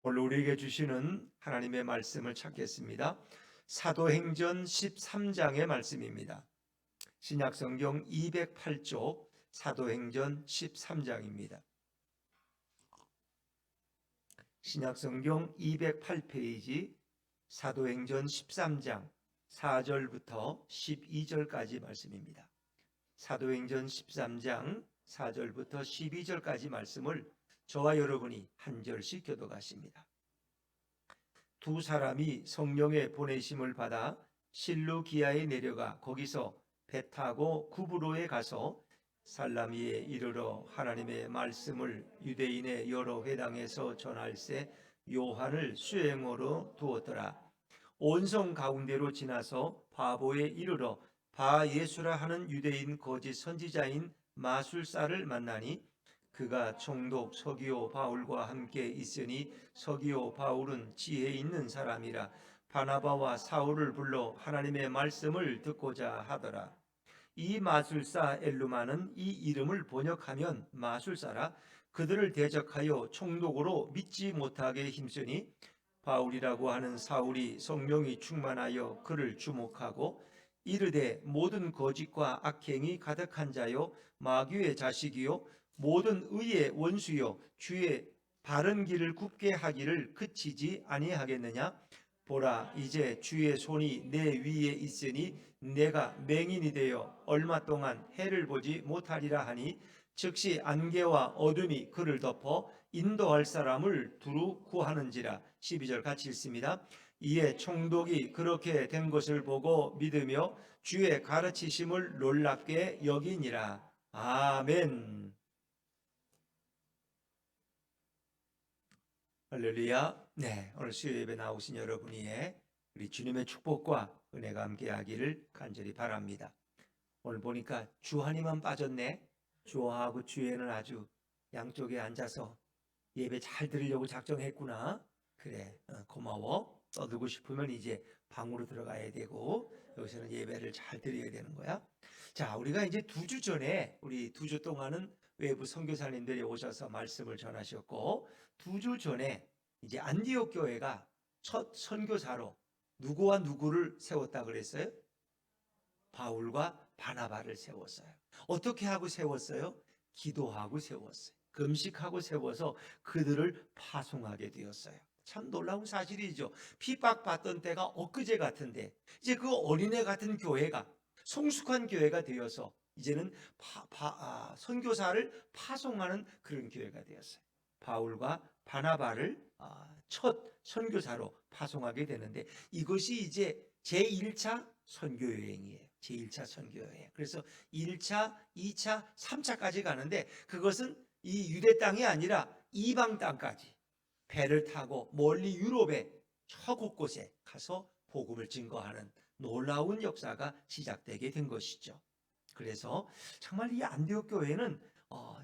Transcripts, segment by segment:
오늘 우리에게 주시는 하나님의 말씀을 찾겠습니다. 사도행전 13장의 말씀입니다. 신약성경 208쪽 사도행전 13장입니다. 신약성경 208페이지 사도행전 13장 4절부터 12절까지 말씀입니다. 사도행전 13장 4절부터 12절까지 말씀을 저와 여러분이 한 절씩 교독하십니다. 두 사람이 성령의 보내심을 받아 실루기아에 내려가 거기서 배 타고 구브로에 가서 살라미에 이르러 하나님의 말씀을 유대인의 여러 회당에서 전할세 요한을 수행으로 두었더라. 온성 가운데로 지나서 바보에 이르러 바 예수라 하는 유대인 거짓 선지자인 마술사를 만나니 그가 총독 서기오 바울과 함께 있으니 서기오 바울은 지혜 있는 사람이라 바나바와 사울을 불러 하나님의 말씀을 듣고자 하더라. 이 마술사 엘루마는 이 이름을 번역하면 마술사라 그들을 대적하여 총독으로 믿지 못하게 힘쓰니 바울이라고 하는 사울이 성령이 충만하여 그를 주목하고 이르되 모든 거짓과 악행이 가득한 자요 마귀의 자식이요 모든 의의 원수요 주의 바른 길을 굽게 하기를 그치지 아니하겠느냐. 보라 이제 주의 손이 내 위에 있으니 내가 맹인이 되어 얼마 동안 해를 보지 못하리라 하니 즉시 안개와 어둠이 그를 덮어 인도할 사람을 두루 구하는지라. 12절 같이 읽습니다. 이에 총독이 그렇게 된 것을 보고 믿으며 주의 가르치심을 놀랍게 여기니라. 아멘. 할렐루야. 네, 오늘 수요 예배 나오신 여러분이 우리 주님의 축복과 은혜가 함께하기를 간절히 바랍니다. 오늘 보니까 주한이만 빠졌네. 주하고 주에는 아주 양쪽에 앉아서 예배 잘 들으려고 작정했구나. 그래, 고마워. 떠들고 싶으면 이제 방으로 들어가야 되고 여기서는 예배를 잘 드려야 되는 거야. 자, 우리가 이제 2주 전에 우리 2주 동안은 외부 선교사님들이 오셔서 말씀을 전하셨고 2주 전에 이제 안디옥 교회가 첫 선교사로 누구와 누구를 세웠다 그랬어요? 바울과 바나바를 세웠어요. 어떻게 하고 세웠어요? 기도하고 세웠어요. 금식하고 세워서 그들을 파송하게 되었어요. 참 놀라운 사실이죠. 핍박받던 때가 엊그제 같은데 이제 그 어린애 같은 교회가 성숙한 교회가 되어서 이제는 선교사를 파송하는 그런 교회가 되었어요. 바울과 바나바를 첫 선교사로 파송하게 되는데 이것이 이제 제1차 선교여행이에요. 제1차 선교여행. 그래서 1차, 2차, 3차까지 가는데 그것은 이 유대 땅이 아니라 이방 땅까지 배를 타고 멀리 유럽의 저 곳곳에 가서 복음을 증거하는 놀라운 역사가 시작되게 된 것이죠. 그래서 정말 이 안디옥 교회는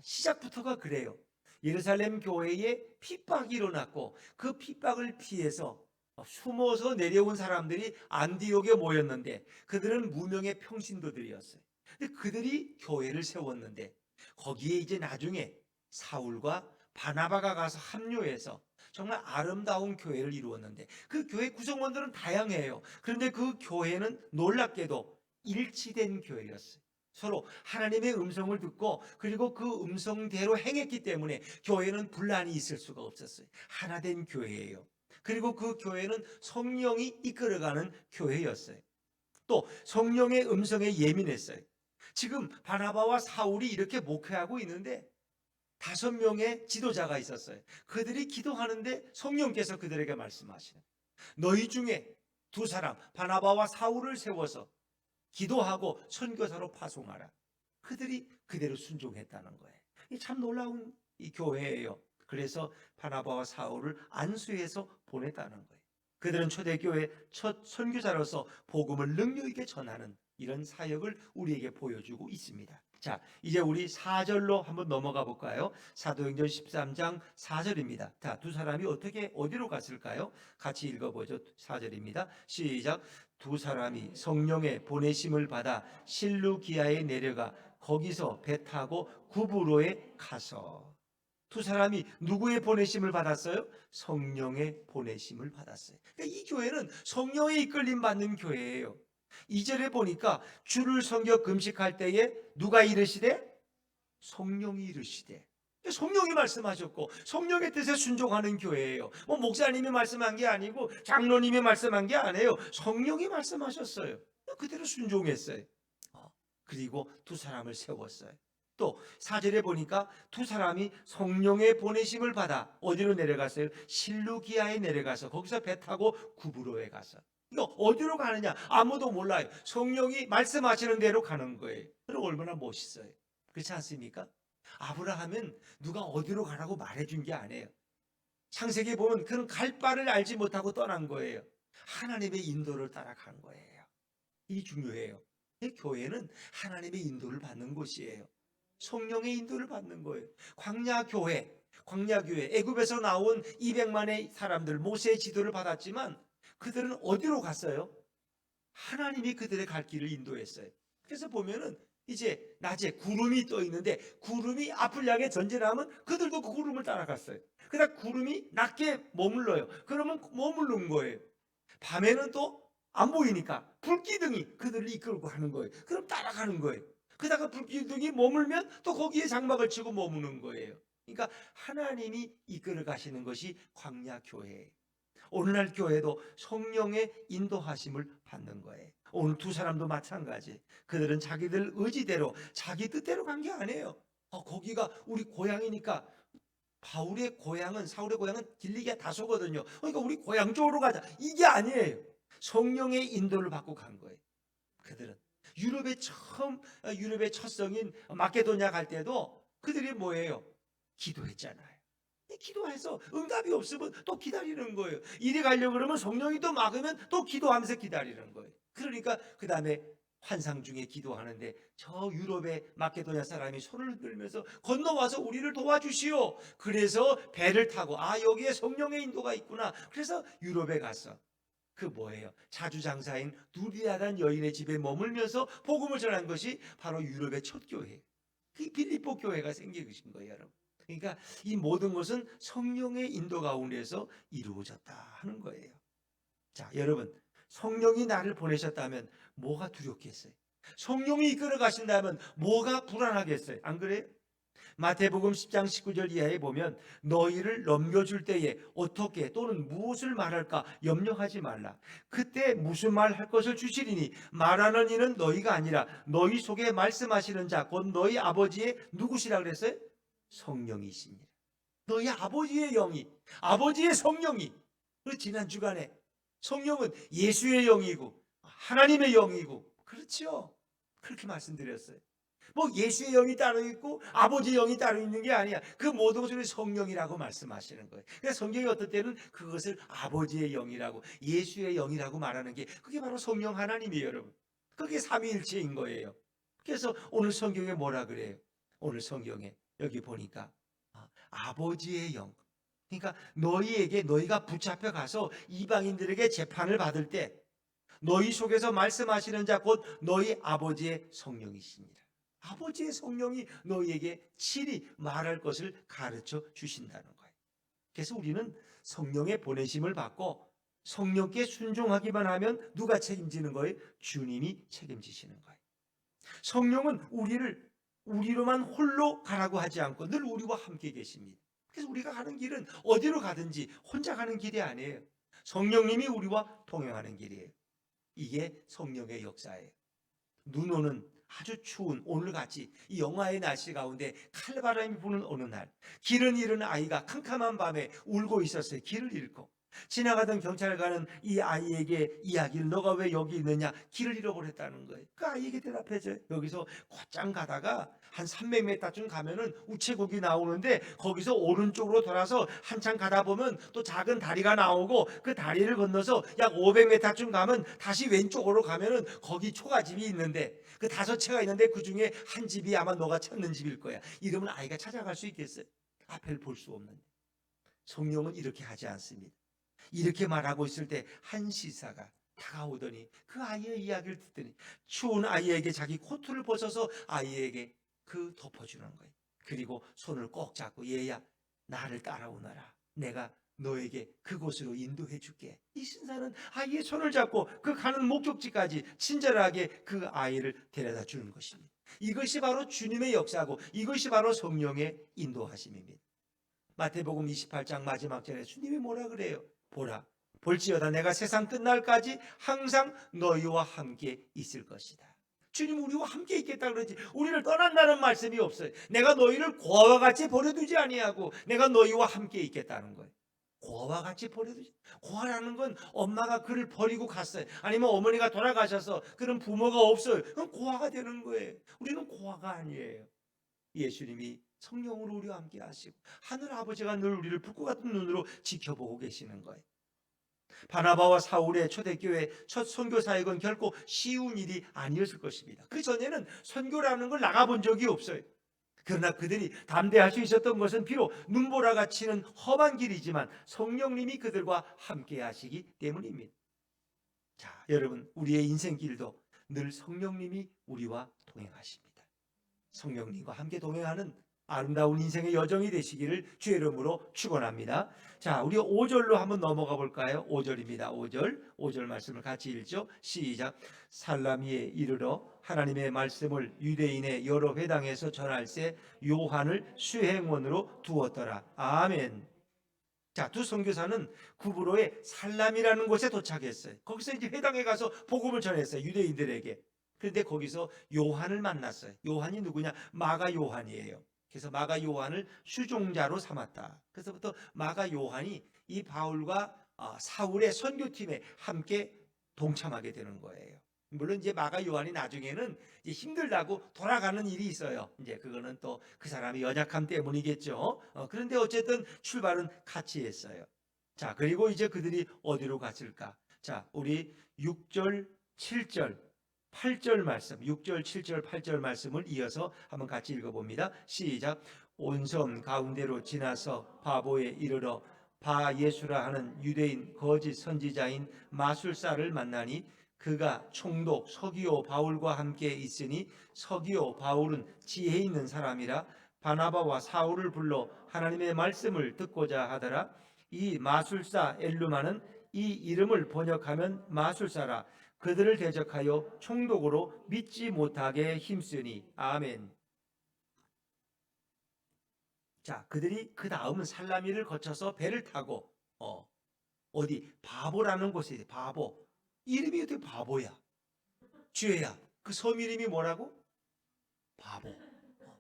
시작부터가 그래요. 예루살렘 교회에 핍박이 일어났고 그 핍박을 피해서 숨어서 내려온 사람들이 안디옥에 모였는데 그들은 무명의 평신도들이었어요. 근데 그들이 교회를 세웠는데 거기에 이제 나중에 사울과 바나바가 가서 합류해서 정말 아름다운 교회를 이루었는데 그 교회 구성원들은 다양해요. 그런데 그 교회는 놀랍게도 일치된 교회였어요. 서로 하나님의 음성을 듣고 그리고 그 음성대로 행했기 때문에 교회는 분란이 있을 수가 없었어요. 하나된 교회예요. 그리고 그 교회는 성령이 이끌어가는 교회였어요. 또 성령의 음성에 예민했어요. 지금 바나바와 사울이 이렇게 목회하고 있는데 5명의 지도자가 있었어요. 그들이 기도하는데 성령께서 그들에게 말씀하시는 너희 중에 2사람 바나바와 사울을 세워서 기도하고 선교사로 파송하라. 그들이 그대로 순종했다는 거예요. 참 놀라운 이 교회예요. 그래서 바나바와 사울을 안수해서 보냈다는 거예요. 그들은 초대교회 첫 선교사로서 복음을 능력 있게 전하는 이런 사역을 우리에게 보여주고 있습니다. 자, 이제 우리 4절로 한번 넘어가 볼까요? 사도행전 13장 4절입니다. 자, 2사람이 어디로 갔을까요? 같이 읽어보죠. 4절입니다. 시작. 2사람이 성령의 보내심을 받아 실루기아에 내려가 거기서 배 타고 구브로에 가서. 두 사람이 누구의 보내심을 받았어요? 성령의 보내심을 받았어요. 그러니까 이 교회는 성령의 이끌림 받는 교회예요. 2절에 보니까 주를 섬겨 금식할 때에 누가 이르시되? 성령이 이르시되. 성령이 말씀하셨고 성령의 뜻에 순종하는 교회예요. 뭐 목사님이 말씀한 게 아니고 장로님이 말씀한 게 아니에요. 성령이 말씀하셨어요. 그대로 순종했어요. 그리고 두 사람을 세웠어요. 또 4절에 보니까 두 사람이 성령의 보내심을 받아 어디로 내려갔어요? 실루기아에 내려가서 거기서 배 타고 구브로에 가서. 이거 어디로 가느냐? 아무도 몰라요. 성령이 말씀하시는 대로 가는 거예요. 그럼 얼마나 멋있어요. 그렇지 않습니까? 아브라함은 누가 어디로 가라고 말해준 게 아니에요. 창세기에 보면 그는 갈 바를 알지 못하고 떠난 거예요. 하나님의 인도를 따라간 거예요. 이 중요해요. 교회는 하나님의 인도를 받는 곳이에요. 성령의 인도를 받는 거예요. 광야교회 애굽에서 나온 200만의 사람들 모세의 지도를 받았지만 그들은 어디로 갔어요? 하나님이 그들의 갈 길을 인도했어요. 그래서 보면은 이제 낮에 구름이 떠 있는데 구름이 앞을 향해 전진하면 그들도 그 구름을 따라갔어요. 그러다 구름이 낮게 머물러요. 그러면 머무른 거예요. 밤에는 또 안 보이니까 불기둥이 그들을 이끌고 가는 거예요. 그럼 따라가는 거예요. 그러다가 불기둥이 머물면 또 거기에 장막을 치고 머무는 거예요. 그러니까 하나님이 이끌어 가시는 것이 광야 교회예요. 오늘날 교회도 성령의 인도하심을 받는 거예요. 오늘 두 사람도 마찬가지. 그들은 자기들 의지대로 자기 뜻대로 간 게 아니에요. 거기가 우리 고향이니까. 바울의 고향은 사울의 고향은 길리기아 다소거든요. 그러니까 우리 고향 쪽으로 가자. 이게 아니에요. 성령의 인도를 받고 간 거예요. 그들은 유럽의 첫 성인 마케도냐 갈 때도 그들이 뭐예요? 기도했잖아요. 기도해서 응답이 없으면 또 기다리는 거예요. 이리 가려고 그러면 성령이 또 막으면 또 기도하면서 기다리는 거예요. 그러니까 그 다음에 환상 중에 기도하는데 저 유럽의 마케도냐 사람이 손을 들면서 건너와서 우리를 도와주시오. 그래서 배를 타고 여기에 성령의 인도가 있구나. 그래서 유럽에 가서 그 뭐예요? 자주장사인 누리아라는 여인의 집에 머물면서 복음을 전한 것이 바로 유럽의 첫 교회. 그 빌립보 교회가 생기신 거예요, 여러분. 그러니까 이 모든 것은 성령의 인도 가운데서 이루어졌다 하는 거예요. 자, 여러분, 성령이 나를 보내셨다면 뭐가 두렵겠어요? 성령이 이끌어 가신다면 뭐가 불안하겠어요? 안 그래요? 마태복음 10장 19절 이하에 보면 너희를 넘겨줄 때에 어떻게 또는 무엇을 말할까 염려하지 말라. 그때 무슨 말 할 것을 주시리니 말하는 이는 너희가 아니라 너희 속에 말씀하시는 자 곧 너희 아버지의 누구시라 그랬어요? 성령이시니라. 너희 아버지의 영이 아버지의 성령이. 그리고 지난 주간에 성령은 예수의 영이고 하나님의 영이고 그렇죠. 그렇게 말씀드렸어요. 뭐 예수의 영이 따로 있고 아버지의 영이 따로 있는 게 아니야. 그 모든 것을 성령이라고 말씀하시는 거예요. 그래서 성경이 어떨 때는 그것을 아버지의 영이라고 예수의 영이라고 말하는 게 그게 바로 성령 하나님이에요, 여러분. 그게 삼위일체인 거예요. 그래서 오늘 성경에 뭐라 그래요? 오늘 성경에 여기 보니까 아버지의 영. 그러니까 너희가 붙잡혀 가서 이방인들에게 재판을 받을 때 너희 속에서 말씀하시는 자 곧 너희 아버지의 성령이십니다. 아버지의 성령이 너희에게 친히 말할 것을 가르쳐 주신다는 거예요. 그래서 우리는 성령의 보내심을 받고 성령께 순종하기만 하면 누가 책임지는 거예요? 주님이 책임지시는 거예요. 성령은 우리로만 홀로 가라고 하지 않고 늘 우리와 함께 계십니다. 그래서 우리가 가는 길은 어디로 가든지 혼자 가는 길이 아니에요. 성령님이 우리와 동행하는 길이에요. 이게 성령의 역사예요. 눈 오는 아주 추운 오늘같이 이 영하의 날씨 가운데 칼바람이 부는 어느 날 길을 잃은 아이가 캄캄한 밤에 울고 있었어요. 길을 잃고 지나가던 경찰관은 이 아이에게 이야기를 너가 왜 여기 있느냐 길을 잃어버렸다는 거예요. 그 아이에게 대답해줘요. 여기서 곧장 가다가 한 300m쯤 가면은 우체국이 나오는데 거기서 오른쪽으로 돌아서 한참 가다 보면 또 작은 다리가 나오고 그 다리를 건너서 약 500m쯤 가면 다시 왼쪽으로 가면은 거기 초가집이 있는데 그 5채가 있는데 그 중에 한 집이 아마 너가 찾는 집일 거야. 이러면 아이가 찾아갈 수 있겠어요? 앞을 볼 수 없는데. 성령은 이렇게 하지 않습니다. 이렇게 말하고 있을 때 한 시사가 다가오더니 그 아이의 이야기를 듣더니 추운 아이에게 자기 코트를 벗어서 아이에게 그 덮어주는 거예요. 그리고 손을 꼭 잡고 얘야 나를 따라오너라. 내가 너에게 그곳으로 인도해 줄게. 이 신사는 아이의 손을 잡고 그 가는 목적지까지 친절하게 그 아이를 데려다 주는 것입니다. 이것이 바로 주님의 역사고 이것이 바로 성령의 인도하심입니다. 마태복음 28장 마지막 절에 주님이 뭐라 그래요? 보라, 볼지어다 내가 세상 끝날까지 항상 너희와 함께 있을 것이다. 주님 우리와 함께 있겠다 그러지 우리를 떠난다는 말씀이 없어요. 내가 너희를 고아와 같이 버려두지 아니하고 내가 너희와 함께 있겠다는 거예요. 고아와 같이 버려두지. 고아라는 건 엄마가 그를 버리고 갔어요. 아니면 어머니가 돌아가셔서 그런 부모가 없어요. 그럼 고아가 되는 거예요. 우리는 고아가 아니에요. 예수님이 성령으로 우리와 함께 하시고 하늘 아버지가 늘 우리를 불꽃 같은 눈으로 지켜보고 계시는 거예요. 바나바와 사울의 초대교회 첫 선교 사역은 결코 쉬운 일이 아니었을 것입니다. 그 전에는 선교라는 걸 나가본 적이 없어요. 그러나 그들이 담대할 수 있었던 것은 비록 눈보라가 치는 험한 길이지만 성령님이 그들과 함께 하시기 때문입니다. 자, 여러분 우리의 인생길도 늘 성령님이 우리와 동행하십니다. 성령님과 함께 동행하는 아름다운 인생의 여정이 되시기를 주의 이름으로 축원합니다. 자, 우리 5절로 한번 넘어가 볼까요? 5절입니다. 5절 말씀을 같이 읽죠. 시작. 살라미에 이르러 하나님의 말씀을 유대인의 여러 회당에서 전할세 요한을 수행원으로 두었더라. 아멘. 자, 두 선교사는 구브로의 살람이라는 곳에 도착했어요. 거기서 이제 회당에 가서 복음을 전했어요. 유대인들에게. 그런데 거기서 요한을 만났어요. 요한이 누구냐? 마가 요한이에요. 그래서 마가 요한을 수종자로 삼았다. 그래서부터 마가 요한이 이 바울과 사울의 선교팀에 함께 동참하게 되는 거예요. 물론 이제 마가 요한이 나중에는 이제 힘들다고 돌아가는 일이 있어요. 이제 그거는 또 그 사람의 연약함 때문이겠죠. 그런데 어쨌든 출발은 같이 했어요. 자, 그리고 이제 그들이 어디로 갔을까? 자, 우리 6절, 7절 8절 말씀, 6절, 7절, 8절 말씀을 이어서 한번 같이 읽어봅니다. 시작. 온 섬 가운데로 지나서 바보에 이르러 바 예수라 하는 유대인 거짓 선지자인 마술사를 만나니 그가 총독 서기오 바울과 함께 있으니 서기오 바울은 지혜 있는 사람이라 바나바와 사울을 불러 하나님의 말씀을 듣고자 하더라. 이 마술사 엘루마는 이 이름을 번역하면 마술사라. 그들을 대적하여 총독으로 믿지 못하게 힘쓰니. 아멘. 자, 그들이 그 다음은 살라미를 거쳐서 배를 타고 어디 바보라는 곳에 바보. 이름이 어떻게 바보야? 주혜야. 그 섬 이름이 뭐라고? 바보.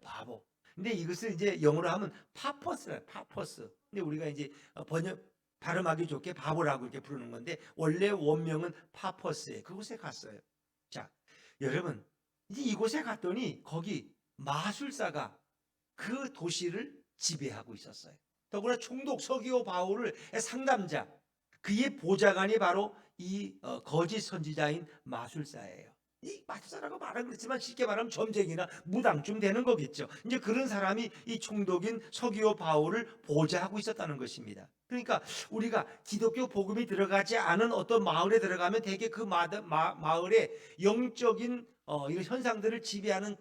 바보. 근데 이것을 이제 영어로 하면 파퍼스라. 파퍼스. 근데 우리가 이제 번역 발음하기 좋게 바보라고 이렇게 부르는 건데 원래 원명은 파퍼스에 그곳에 갔어요. 자, 여러분 이제 이곳에 갔더니 거기 마술사가 그 도시를 지배하고 있었어요. 더구나 총독 서기오 바울을 상담자 그의 보좌관이 바로 이 거짓 선지자인 마술사예요. 이 마술사라고 말은 그렇지만 쉽게 말하면 점쟁이나 무당쯤 되는 거겠죠. 이제 그런 사람이 이 총독인 서기오 바울을 보좌하고 있었다는 것입니다. 그러니까 우리가 기독교 복음이 들어가지 않은 어떤 마을에 들어가면 대개 그 마을의 영적인 이런 현상들을 지배하는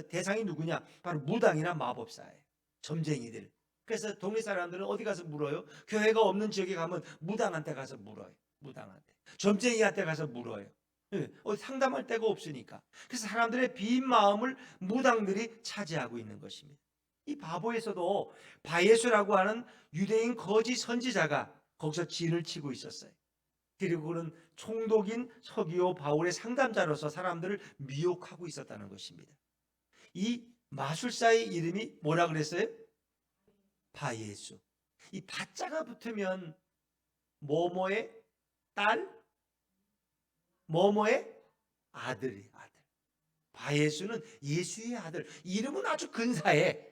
대상이 누구냐? 바로 무당이나 마법사예요. 점쟁이들. 그래서 동네 사람들은 어디 가서 물어요? 교회가 없는 지역에 가면 무당한테 가서 물어요. 무당한테. 점쟁이한테 가서 물어요. 어디 상담할 데가 없으니까. 그래서 사람들의 빈 마음을 무당들이 차지하고 있는 것입니다. 이 바보에서도 바예수라고 하는 유대인 거짓 선지자가 거기서 진을 치고 있었어요. 그리고 그는 총독인 서기오 바울의 상담자로서 사람들을 미혹하고 있었다는 것입니다. 이 마술사의 이름이 뭐라 그랬어요? 바예수. 이 바자가 붙으면 뭐뭐의 딸, 뭐뭐의 아들이 아들. 바예수는 예수의 아들. 이름은 아주 근사해.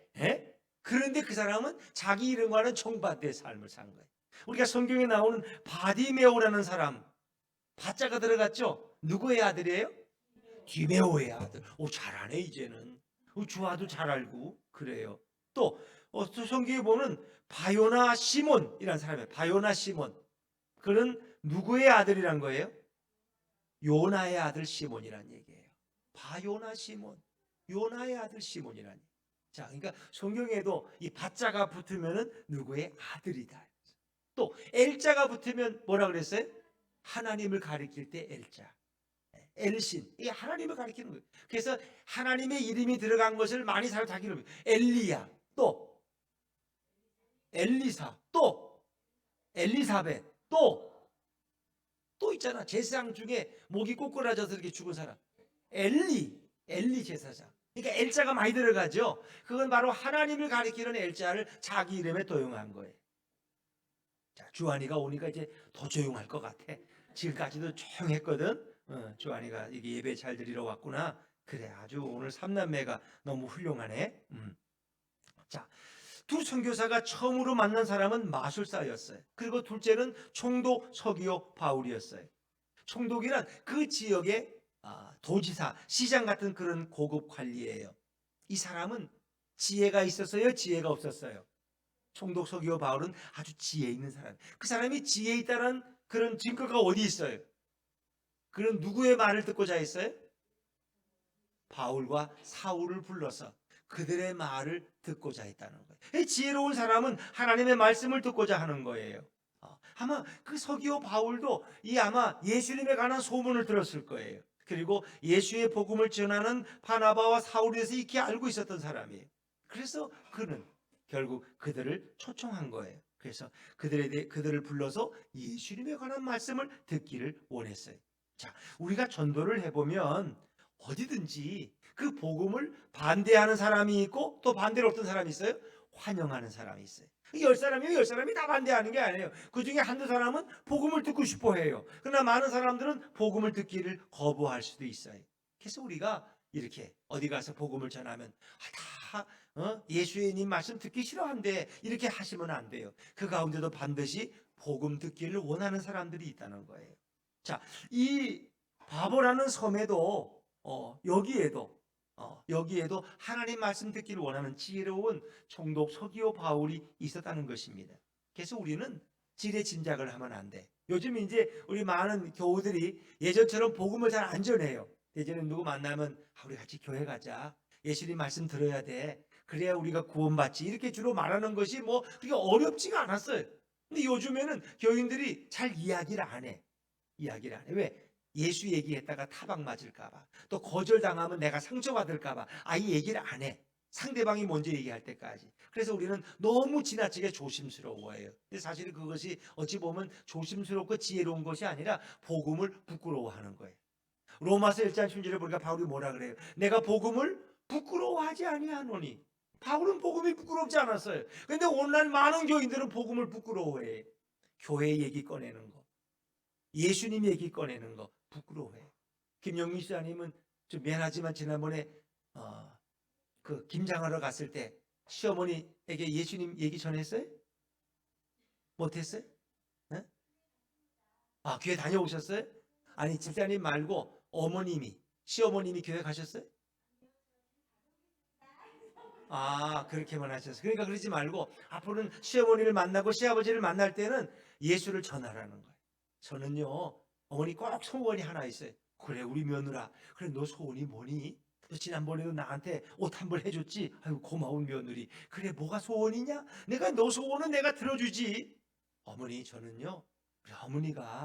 그런데 그 사람은 자기 이름과는 정반대의 삶을 산 거예요. 우리가 성경에 나오는 바디메오라는 사람, 바자가 들어갔죠? 누구의 아들이에요? 디메오의 아들. 오, 잘하네 이제는. 주아도 잘 알고 그래요. 또 성경에 보면 바요나 시몬이라는 사람이에요. 바요나 시몬. 그는 누구의 아들이란 거예요? 요나의 아들 시몬이란 얘기예요. 바요나 시몬, 요나의 아들 시몬이란 얘기. 자, 그러니까 성경에도 이 밭자가 붙으면은 누구의 아들이다. 또 엘자가 붙으면 뭐라 그랬어요? 하나님을 가리킬 때 엘자. 엘신, 이 하나님을 가리키는 거예요. 그래서 하나님의 이름이 들어간 것을 많이 사용 자기 이름. 엘리야, 또 엘리사, 또 엘리사벳, 또 있잖아. 제사장 중에 목이 꼬꾸라져서 이렇게 죽은 사람. 엘리 제사장. 그러니까 엘자가 많이 들어가죠. 그건 바로 하나님을 가리키는 엘자를 자기 이름에 도용한 거예요. 자, 주한이가 오니까 이제 더 조용할 것 같아. 지금까지도 조용했거든. 주한이가 이게 예배 잘 드리러 왔구나. 그래, 아주 오늘 삼남매가 너무 훌륭하네. 자, 두 선교사가 처음으로 만난 사람은 마술사였어요. 그리고 둘째는 총독 서기오 바울이었어요. 총독이란 그 지역의 도지사, 시장 같은 그런 고급 관리예요. 이 사람은 지혜가 있었어요? 지혜가 없었어요? 총독 서기오 바울은 아주 지혜 있는 사람. 그 사람이 지혜 있다는 그런 증거가 어디 있어요? 그런 누구의 말을 듣고자 했어요? 바울과 사울을 불러서 그들의 말을 듣고자 했다는 거예요. 지혜로운 사람은 하나님의 말씀을 듣고자 하는 거예요. 아마 그 서기오 바울도 아마 예수님에 관한 소문을 들었을 거예요. 그리고 예수의 복음을 전하는 바나바와 사울에 대해서 익히 알고 있었던 사람이에요. 그래서 그는 결국 그들을 초청한 거예요. 그래서 그들을 불러서 예수님에 관한 말씀을 듣기를 원했어요. 자, 우리가 전도를 해보면 어디든지 그 복음을 반대하는 사람이 있고 또 반대로 어떤 사람이 있어요? 환영하는 사람이 있어요. 10사람이면 10사람이 다 반대하는 게 아니에요. 그 중에 한두 사람은 복음을 듣고 싶어 해요. 그러나 많은 사람들은 복음을 듣기를 거부할 수도 있어요. 그래서 우리가 이렇게 어디 가서 복음을 전하면 다 예수님 말씀 듣기 싫어한대, 이렇게 하시면 안 돼요. 그 가운데도 반드시 복음 듣기를 원하는 사람들이 있다는 거예요. 자, 이 바보라는 섬에도 여기에도 하나님 말씀 듣기를 원하는 지혜로운 총독 서기오 바울이 있었다는 것입니다. 그래서 우리는 지레짐작을 하면 안 돼. 요즘 이제 우리 많은 교우들이 예전처럼 복음을 잘 안 전해요. 예전에 누구 만나면 우리 같이 교회 가자. 예수님 말씀 들어야 돼. 그래야 우리가 구원받지. 이렇게 주로 말하는 것이 그렇게 어렵지가 않았어요. 근데 요즘에는 교인들이 잘 이야기를 안 해. 왜? 예수 얘기했다가 타박 맞을까봐, 또 거절당하면 내가 상처받을까봐 아예 얘기를 안 해. 상대방이 먼저 얘기할 때까지. 그래서 우리는 너무 지나치게 조심스러워해요. 근데 사실 그것이 어찌 보면 조심스럽고 지혜로운 것이 아니라 복음을 부끄러워하는 거예요. 로마서 1장 17절에 보니까 바울이 뭐라 그래요? 내가 복음을 부끄러워하지 아니하노니. 바울은 복음이 부끄럽지 않았어요. 근데 오늘날 많은 교인들은 복음을 부끄러워해. 교회 얘기 꺼내는 거, 예수님 얘기 꺼내는 거 부끄러워해. 김영민 씨아님은 좀 미안하지만 지난번에 그 김장하러 갔을 때 시어머니에게 예수님 얘기 전했어요? 못했어요? 네? 교회 다녀오셨어요? 아니, 집사님 말고 시어머님이 교회 가셨어요? 그렇게만 하셨어요. 그러니까 그러지 말고 앞으로는 시어머니를 만나고 시아버지를 만날 때는 예수를 전하라는 거예요. 저는요, 어머니 꼭 소원이 하나 있어요. 그래, 우리 며느라. 그래, 너 소원이 뭐니? 너 지난번에도 나한테 옷 한 벌 해줬지? 아유, 고마운 며느리. 그래, 뭐가 소원이냐? 너 소원은 내가 들어주지. 어머니, 저는요,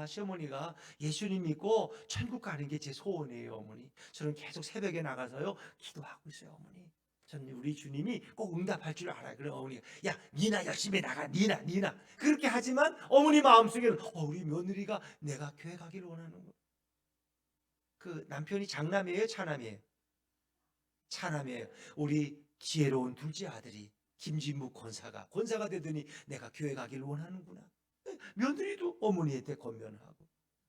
시어머니가 예수님 믿고 천국 가는 게 제 소원이에요, 어머니. 저는 계속 새벽에 나가서요, 기도하고 있어요, 어머니. 저는 우리 주님이 꼭 응답할 줄 알아요. 그래, 어머니가, 야, 니나 열심히 나가, 니나. 그렇게 하지만 어머니 마음속에는, 우리 며느리가 내가 교회 가기를 원하는 거. 그 남편이 장남이에요, 차남이에요? 차남이에요. 우리 지혜로운 둘째 아들이 김진묵 권사가 되더니 내가 교회 가기를 원하는구나. 며느리도 어머니한테 권면하고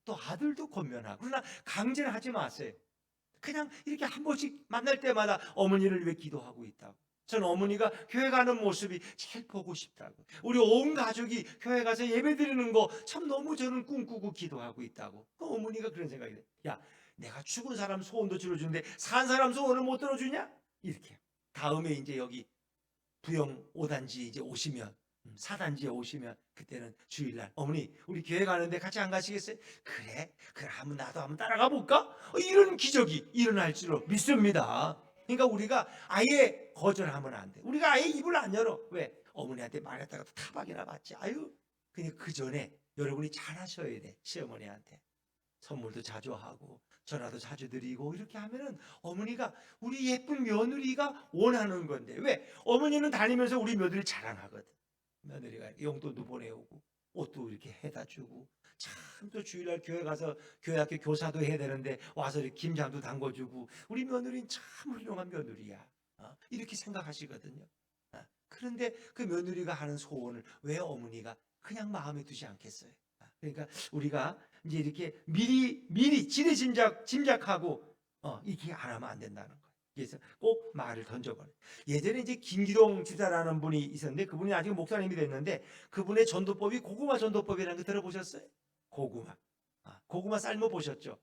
또 아들도 권면하고. 그러나 강제를 하지 마세요. 그냥 이렇게 한 번씩 만날 때마다 어머니를 위해 기도하고 있다고. 저는 어머니가 교회 가는 모습이 제일 보고 싶다고. 우리 온 가족이 교회 가서 예배 드리는 거 참 너무 저는 꿈꾸고 기도하고 있다고. 어머니가 그런 생각이 돼. 야, 내가 죽은 사람 소원도 들어주는데 산 사람 소원을 못 들어주냐? 이렇게. 다음에 이제 여기 부영 5단지 이제 오시면, 4단지에 오시면 그때는 주일날 어머니 우리 교회 가는데 같이 안 가시겠어요? 그래 나도 한번 따라가 볼까? 이런 기적이 일어날 줄로 믿습니다. 그러니까 우리가 아예 거절하면 안 돼. 우리가 아예 입을 안 열어. 왜? 어머니한테 말했다가 타박이나 받지. 아유, 그냥 그 전에 여러분이 잘하셔야 돼. 시어머니한테 선물도 자주 하고 전화도 자주 드리고 이렇게 하면은 어머니가 우리 예쁜 며느리가 원하는 건데, 왜? 어머니는 다니면서 우리 며느리 자랑하거든. 며느리가 용돈도 보내오고 옷도 이렇게 해다 주고, 참 또 주일날 교회 가서 교회 학교 교사도 해야 되는데 와서 이렇게 김장도 담궈주고, 우리 며느리는 참 훌륭한 며느리야. 이렇게 생각하시거든요. 그런데 그 며느리가 하는 소원을 왜 어머니가 그냥 마음에 두지 않겠어요? 그러니까 우리가 이제 이렇게 미리 짐작하고 이렇게 안 하면 안 된다는 거예요. 그래서 꼭 말을 던져버려. 예전에 이제 김기동 집사라는 분이 있었는데, 그분이 나중에 목사님이 됐는데, 그분의 전도법이 고구마 전도법이라는 거 들어보셨어요? 고구마 삶아 보셨죠?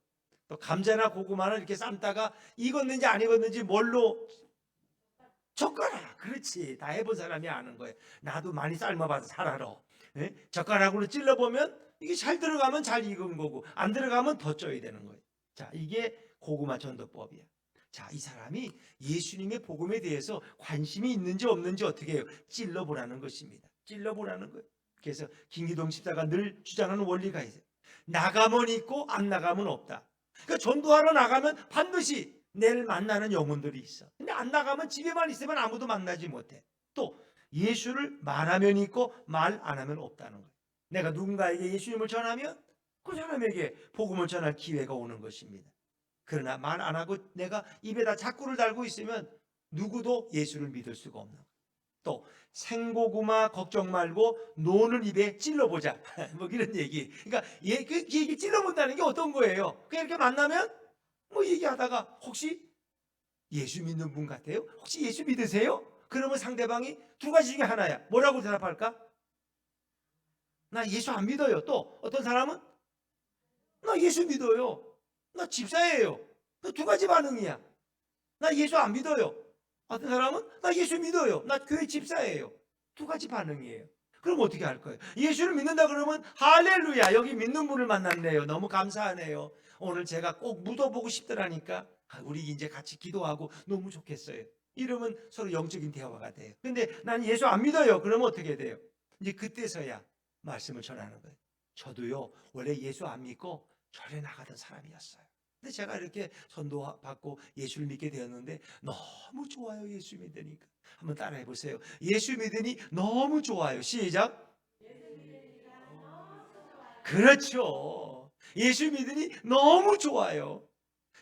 또 감자나 고구마는 이렇게 삶다가 익었는지 안 익었는지 뭘로? 젓가락. 그렇지. 다 해본 사람이 아는 거예요. 나도 많이 삶아봐서 잘 알아. 젓가락으로 찔러보면 이게 잘 들어가면 잘 익은 거고, 안 들어가면 더 쪄야 되는 거예요. 자, 이게 고구마 전도법이야. 자, 이 사람이 예수님의 복음에 대해서 관심이 있는지 없는지 어떻게 해요? 찔러보라는 것입니다. 찔러보라는 거예요. 그래서 김기동 집사가 늘 주장하는 원리가 있어요. 나가면 있고 안 나가면 없다. 그러니까 전도하러 나가면 반드시 내일 만나는 영혼들이 있어. 근데 안 나가면 집에만 있으면 아무도 만나지 못해. 또 예수를 말하면 있고 말 안 하면 없다는 거예요. 내가 누군가에게 예수님을 전하면 그 사람에게 복음을 전할 기회가 오는 것입니다. 그러나 말 안 하고 내가 입에다 자꾸를 달고 있으면 누구도 예수를 믿을 수가 없는 거예요. 또 생고구마 걱정 말고 노는 입에 찔러보자. 뭐 이런 얘기. 그러니까 그 얘기 찔러본다는 게 어떤 거예요? 그냥 이렇게 만나면 뭐 얘기하다가 혹시 예수 믿는 분 같아요? 혹시 예수 믿으세요? 그러면 상대방이 두 가지 중에 하나야. 뭐라고 대답할까? 나 예수 안 믿어요. 또 어떤 사람은 나 예수 믿어요. 나 집사예요. 두 가지 반응이야. 나 예수 안 믿어요. 어떤 사람은 나 예수 믿어요. 나 교회 집사예요. 두 가지 반응이에요. 그럼 어떻게 할 거예요? 예수를 믿는다 그러면 할렐루야, 여기 믿는 분을 만났네요. 너무 감사하네요. 오늘 제가 꼭 묻어보고 싶더라니까. 우리 이제 같이 기도하고 너무 좋겠어요. 이러면 서로 영적인 대화가 돼요. 근데 난 예수 안 믿어요. 그러면 어떻게 돼요? 이제 그때서야 말씀을 전하는 거예요. 저도요, 원래 예수 안 믿고 절에 나가던 사람이었어요. 근데 제가 이렇게 전도 받고 예수를 믿게 되었는데 너무 좋아요. 예수 믿으니까. 한번 따라해 보세요. 예수 믿으니 너무 좋아요. 시작. 그렇죠. 예수 믿으니 너무 좋아요.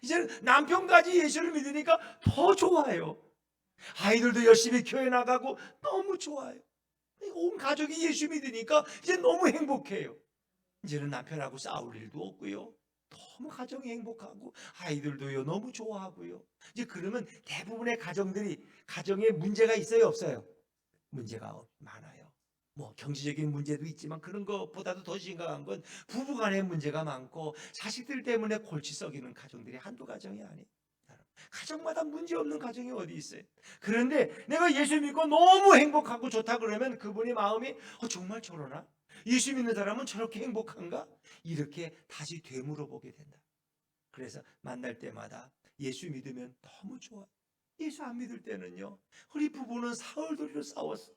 이제는 남편까지 예수를 믿으니까 더 좋아요. 아이들도 열심히 교회 나가고 너무 좋아요. 온 가족이 예수 믿으니까 이제 너무 행복해요. 이제는 남편하고 싸울 일도 없고요. 너무 가정이 행복하고 아이들도요 너무 좋아하고요. 이제 그러면 대부분의 가정에 문제가 있어요, 없어요? 문제가 많아요. 뭐 경제적인 문제도 있지만 그런 것보다도 더 심각한 건 부부간의 문제가 많고 자식들 때문에 골치 썩이는 가정들이 한두 가정이 아니에요. 가정마다 문제 없는 가정이 어디 있어요? 그런데 내가 예수 믿고 너무 행복하고 좋다 그러면 그분의 마음이 정말 저러나? 예수 믿는 사람은 저렇게 행복한가? 이렇게 다시 되물어보게 된다. 그래서 만날 때마다 예수 믿으면 너무 좋아. 예수 안 믿을 때는요, 우리 부부는 사흘도리로 싸웠어.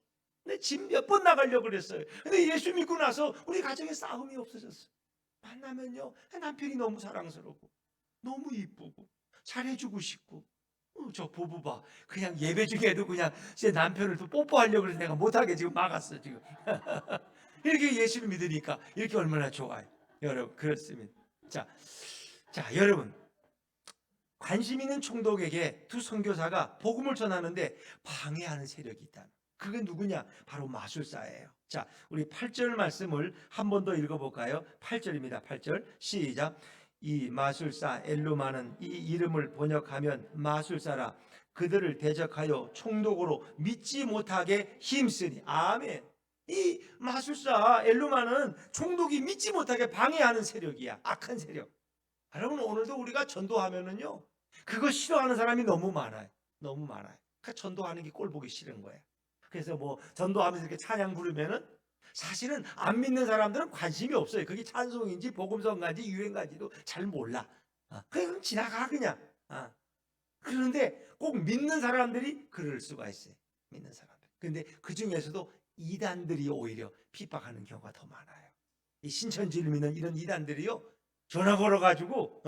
내 집 몇 번 나가려고 그랬어요. 근데 예수 믿고 나서 우리 가정에 싸움이 없어졌어. 만나면요, 남편이 너무 사랑스럽고 너무 이쁘고 잘해주고 싶고, 저 부부 봐. 그냥 예배 중에도 그냥 제 남편을 또 뽀뽀하려고 해서 내가 못하게 지금 막았어 지금. 이렇게 예수를 믿으니까 이렇게 얼마나 좋아요. 여러분, 그렇습니다. 자, 여러분, 관심 있는 총독에게 두 선교사가 복음을 전하는데 방해하는 세력이 있다. 그게 누구냐? 바로 마술사예요. 자, 우리 8절 말씀을 한 번 더 읽어볼까요? 8절입니다. 8절 시작. 이 마술사 엘루마는 이 이름을 번역하면 마술사라. 그들을 대적하여 총독으로 믿지 못하게 힘쓰니. 아멘. 이 마술사 엘루마는 총독이 믿지 못하게 방해하는 세력이야. 악한 세력. 여러분, 오늘도 우리가 전도하면은요, 그거 싫어하는 사람이 너무 많아요. 너무 많아요. 그러니까 전도하는 게 꼴 보기 싫은 거예요. 그래서 뭐 전도하면서 이렇게 찬양 부르면은 사실은 안 믿는 사람들은 관심이 없어요. 그게 찬송인지 복음성가인지 유행가인지도 잘 몰라. 그냥 지나가 그냥. 그런데 꼭 믿는 사람들이 그럴 수가 있어요. 믿는 사람들. 근데 그 중에서도 이단들이 오히려 핍박하는 경우가 더 많아요. 이 신천지를 믿는 이런 이단들이요, 전화 걸어가지고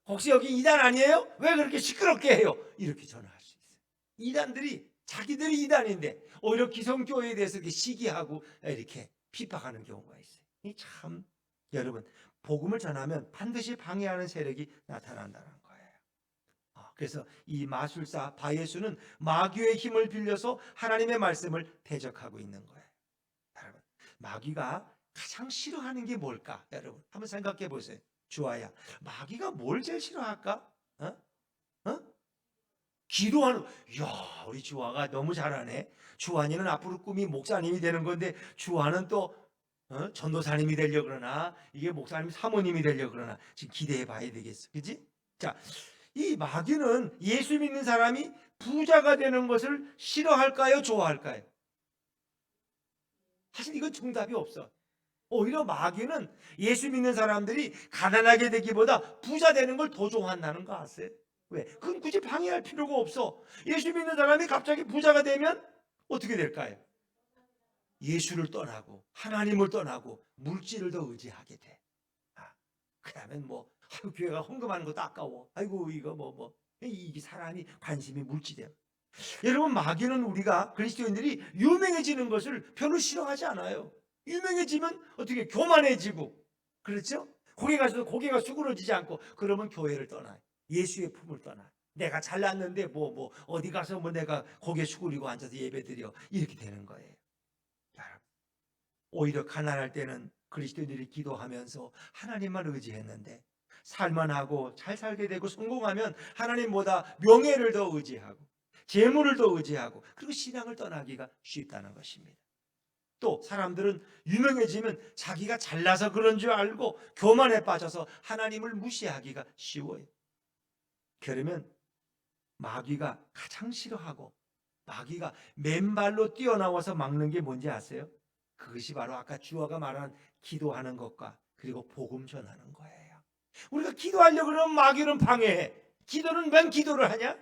혹시 여기 이단 아니에요? 왜 그렇게 시끄럽게 해요? 이렇게 전화할 수 있어요. 이단들이 자기들이 이단인데 오히려 기성교회에 대해서 이렇게 시기하고 이렇게 핍박하는 경우가 있어요. 이 참, 여러분, 복음을 전하면 반드시 방해하는 세력이 나타난다는 거예요. 그래서 이 마술사 바예수는 마귀의 힘을 빌려서 하나님의 말씀을 대적하고 있는 거예요. 여러분, 마귀가 가장 싫어하는 게 뭘까? 여러분, 한번 생각해 보세요. 주아야, 마귀가 뭘 제일 싫어할까? 어? 어? 기도하는. 이야, 우리 주아가 너무 잘하네. 주환이는 앞으로 꿈이 목사님이 되는 건데 주아는 또 전도사님이 되려고 그러나, 이게 목사님 사모님이 되려고 그러나, 지금 기대해 봐야 되겠어. 그치? 자, 이 마귀는 예수 믿는 사람이 부자가 되는 것을 싫어할까요? 좋아할까요? 사실 이건 정답이 없어. 오히려 마귀는 예수 믿는 사람들이 가난하게 되기보다 부자 되는 걸 더 좋아한다는 거 아세요? 왜? 그건 굳이 방해할 필요가 없어. 예수 믿는 사람이 갑자기 부자가 되면 어떻게 될까요? 예수를 떠나고 하나님을 떠나고 물질을 더 의지하게 돼. 그러면 뭐 아이고, 교회가 헌금하는 것도 아까워. 아이고, 이거 이 사람이 관심이 물질이야. 여러분, 마귀는 우리가 그리스도인들이 유명해지는 것을 별로 싫어하지 않아요. 유명해지면 어떻게 교만해지고, 그렇죠? 거기 가서도 고개가 수그러지지 않고, 그러면 교회를 떠나요. 예수의 품을 떠나. 내가 잘났는데 어디 가서 내가 고개 숙이고 앉아서 예배드려, 이렇게 되는 거예요. 오히려 가난할 때는 그리스도인들이 기도하면서 하나님만 의지했는데, 살만하고 잘 살게 되고 성공하면 하나님보다 명예를 더 의지하고 재물을 더 의지하고, 그리고 신앙을 떠나기가 쉽다는 것입니다. 또 사람들은 유명해지면 자기가 잘나서 그런 줄 알고 교만에 빠져서 하나님을 무시하기가 쉬워요. 그러면 마귀가 가장 싫어하고 마귀가 맨발로 뛰어나와서 막는 게 뭔지 아세요? 그것이 바로 아까 주어가 말한 기도하는 것과 그리고 복음 전하는 거예요. 우리가 기도하려고 그러면 마귀는 방해해. 기도는 웬 기도를 하냐?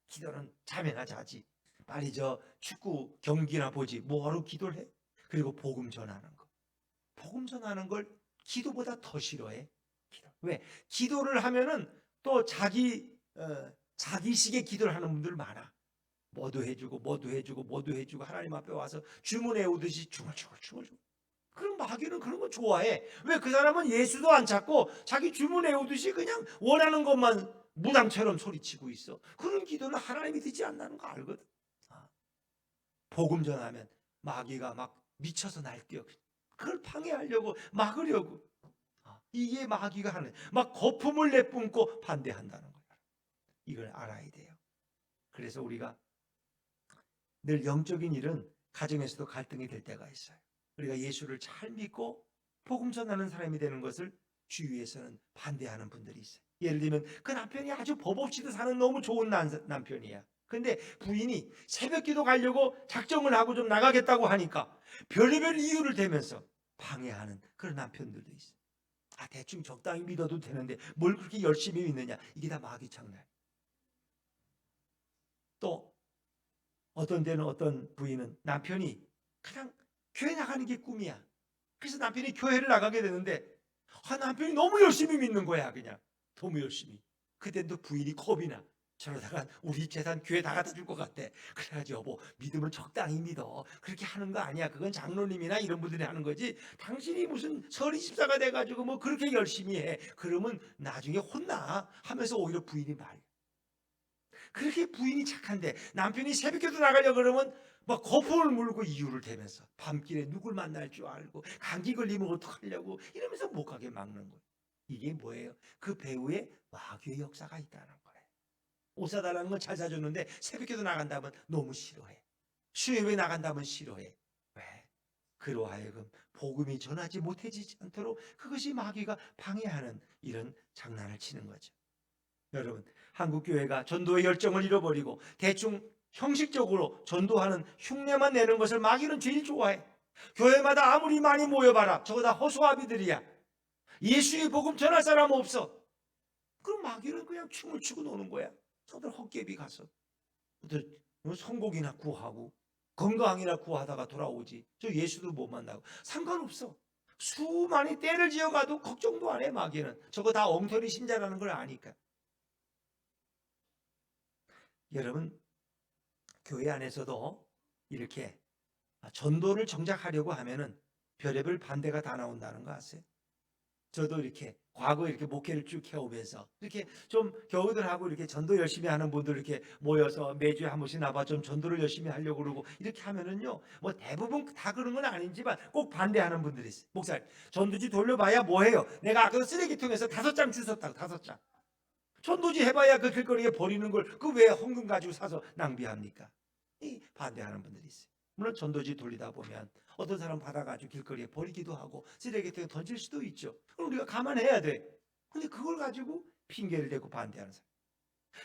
기도는 잠이나 자지. 빨리 저 축구 경기나 보지. 뭐하러 기도를 해? 그리고 복음 전하는 거. 복음 전하는 걸 기도보다 더 싫어해. 왜? 기도를 하면은 또 자기식의 기도를 하는 분들 많아. 뭐도 해주고 하나님 앞에 와서 주문해 오듯이 중얼중얼. 그럼 마귀는 그런 거 좋아해. 왜? 그 사람은 예수도 안 찾고 자기 주문해 오듯이 그냥 원하는 것만 무당처럼 소리치고 있어. 그런 기도는 하나님이 듣지 않는 거 알거든. 복음 전하면 마귀가 막 미쳐서 날뛰어. 그걸 방해하려고, 막으려고. 이게 마귀가 하는, 막 거품을 내뿜고 반대한다는 거야. 이걸 알아야 돼요. 그래서 우리가 늘 영적인 일은 가정에서도 갈등이 될 때가 있어요. 우리가 예수를 잘 믿고 복음 전하는 사람이 되는 것을 주위에서는 반대하는 분들이 있어요. 예를 들면 그 남편이 아주 법 없이도 사는 너무 좋은 남편이야. 근데 부인이 새벽기도 가려고 작정을 하고 좀 나가겠다고 하니까 별의별 이유를 대면서 방해하는 그런 남편들도 있어요. 대충 적당히 믿어도 되는데 뭘 그렇게 열심히 믿느냐. 이게 다 마귀 장난. 또 어떤 데는 어떤 부인은 남편이 그냥 교회 나가는 게 꿈이야. 그래서 남편이 교회를 나가게 되는데 남편이 너무 열심히 믿는 거야. 그냥 너무 열심히. 그때도 부인이 겁이 나. 저러다가 우리 재산 교회 다 갖다 줄 것 같아. 그래가지고 여보, 믿음을 적당히 믿어. 그렇게 하는 거 아니야. 그건 장로님이나 이런 분들이 하는 거지. 당신이 무슨 설이십사가 돼가지고 뭐 그렇게 열심히 해. 그러면 나중에 혼나 하면서 오히려 부인이 말이야. 그렇게 부인이 착한데 남편이 새벽에도 나가려고 그러면 막 거품을 물고 이유를 대면서 밤길에 누굴 만날 줄 알고 감기 걸리면 어떡하려고 이러면서 못 가게 막는 거예요. 이게 뭐예요? 그 배우의 마귀의 역사가 있다는 거예요. 옷 사달라는 건 잘 사줬는데 새벽에도 나간다면 너무 싫어해. 수요일에 나간다면 싫어해. 왜? 그로 하여금 복음이 전하지 못해지지 않도록 그것이 마귀가 방해하는 이런 장난을 치는 거죠. 여러분, 한국교회가 전도의 열정을 잃어버리고 대충 형식적으로 전도하는 흉내만 내는 것을 마귀는 제일 좋아해. 교회마다 아무리 많이 모여봐라, 저거 다 허수아비들이야. 예수의 복음 전할 사람 없어. 그럼 마귀는 그냥 춤을 추고 노는 거야. 저들 헛개비 가서 성곡이나 구하고 건강이나 구하다가 돌아오지. 저 예수도 못 만나고 상관없어. 수많이 때를 지어가도 걱정도 안 해. 마귀는 저거 다 엉터리 신자라는 걸 아니까. 여러분, 교회 안에서도 이렇게 전도를 정작 하려고 하면은 별의별 반대가 다 나온다는 거 아세요? 저도 이렇게 과거 이렇게 목회를 쭉 해오면서 이렇게 좀 교우들하고 이렇게 전도 열심히 하는 분들 이렇게 모여서 매주에 한 번씩 나봐 좀 전도를 열심히 하려고 그러고 이렇게 하면은요, 뭐 대부분 다 그런 건 아니지만 꼭 반대하는 분들이 있어요. 목사님, 전도지 돌려봐야 뭐해요? 내가 아까 쓰레기통에서 5장 주웠다고. 5장 전도지 해봐야 그 길거리에 버리는 걸 그 왜 헌금 가지고 사서 낭비합니까? 이 반대하는 분들이 있어요. 물론 전도지 돌리다 보면 어떤 사람 받아가지고 길거리에 버리기도 하고 쓰레기통에 던질 수도 있죠. 그럼 우리가 감안해야 돼. 근데 그걸 가지고 핑계를 대고 반대하는 사람.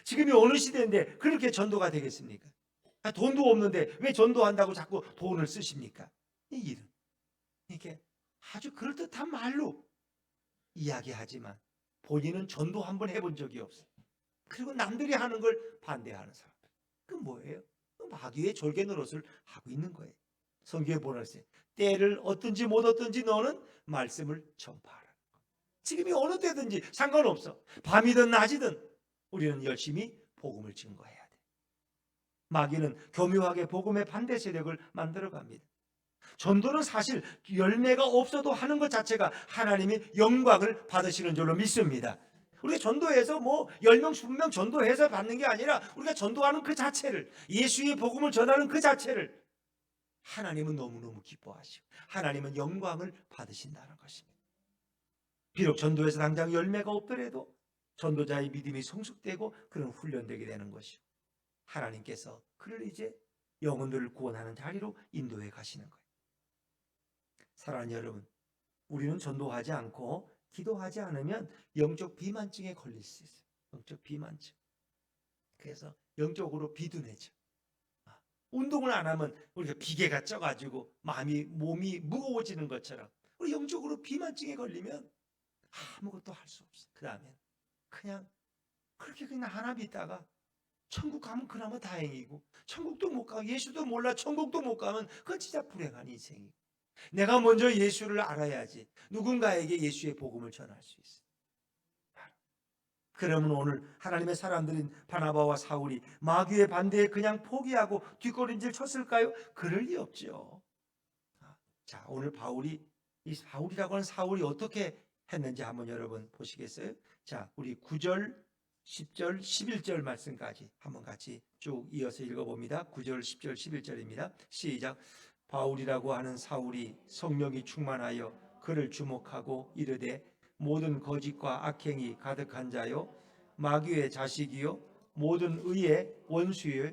지금이 어느 시대인데 그렇게 전도가 되겠습니까? 돈도 없는데 왜 전도한다고 자꾸 돈을 쓰십니까? 이 일은 이게 아주 그럴듯한 말로 이야기하지만 본인은 전도 한번 해본 적이 없어요. 그리고 남들이 하는 걸 반대하는 사람들. 그 뭐예요? 마귀의 졸개 노릇을 하고 있는 거예요. 성경에 보냈어요. 때를 얻든지 못 얻든지 너는 말씀을 전파하라. 지금이 어느 때든지 상관없어. 밤이든 낮이든 우리는 열심히 복음을 증거해야 돼. 마귀는 교묘하게 복음의 반대 세력을 만들어 갑니다. 전도는 사실 열매가 없어도 하는 것 자체가 하나님이 영광을 받으시는 줄로 믿습니다. 우리가 전도해서 뭐 10명, 20명 전도해서 받는 게 아니라 우리가 전도하는 그 자체를, 예수의 복음을 전하는 그 자체를 하나님은 너무너무 기뻐하시고 하나님은 영광을 받으신다는 것입니다. 비록 전도에서 당장 열매가 없더라도 전도자의 믿음이 성숙되고 그런 훈련되게 되는 것이고 하나님께서 그를 이제 영혼들을 구원하는 자리로 인도해 가시는 거예요. 사랑하는 여러분, 우리는 전도하지 않고 기도하지 않으면 영적 비만증에 걸릴 수 있어요. 영적 비만증. 그래서 영적으로 비둔해져. 운동을 안 하면 우리가 비계가 쪄가지고 몸이 무거워지는 것처럼 우리 영적으로 비만증에 걸리면 아무것도 할 수 없어. 그 다음에 그냥 그렇게 그냥 하나 믿다가 천국 가면 그나마 다행이고 천국도 못 가고 예수도 몰라 천국도 못 가면 그건 진짜 불행한 인생이고 내가 먼저 예수를 알아야지 누군가에게 예수의 복음을 전할 수 있어. 그러면 오늘 하나님의 사람들인 바나바와 사울이 마귀의 반대에 그냥 포기하고 뒷걸음질 쳤을까요? 그럴 리 없죠. 자, 오늘 이 바울이라고 하는 사울이 어떻게 했는지 한번 여러분 보시겠어요? 자, 우리 9절, 10절, 11절 말씀까지 한번 같이 쭉 이어서 읽어봅니다. 9절, 10절, 11절입니다. 시작. 바울이라고 하는 사울이 성령이 충만하여 그를 주목하고 이르되 모든 거짓과 악행이 가득한 자요 마귀의 자식이요 모든 의의 원수요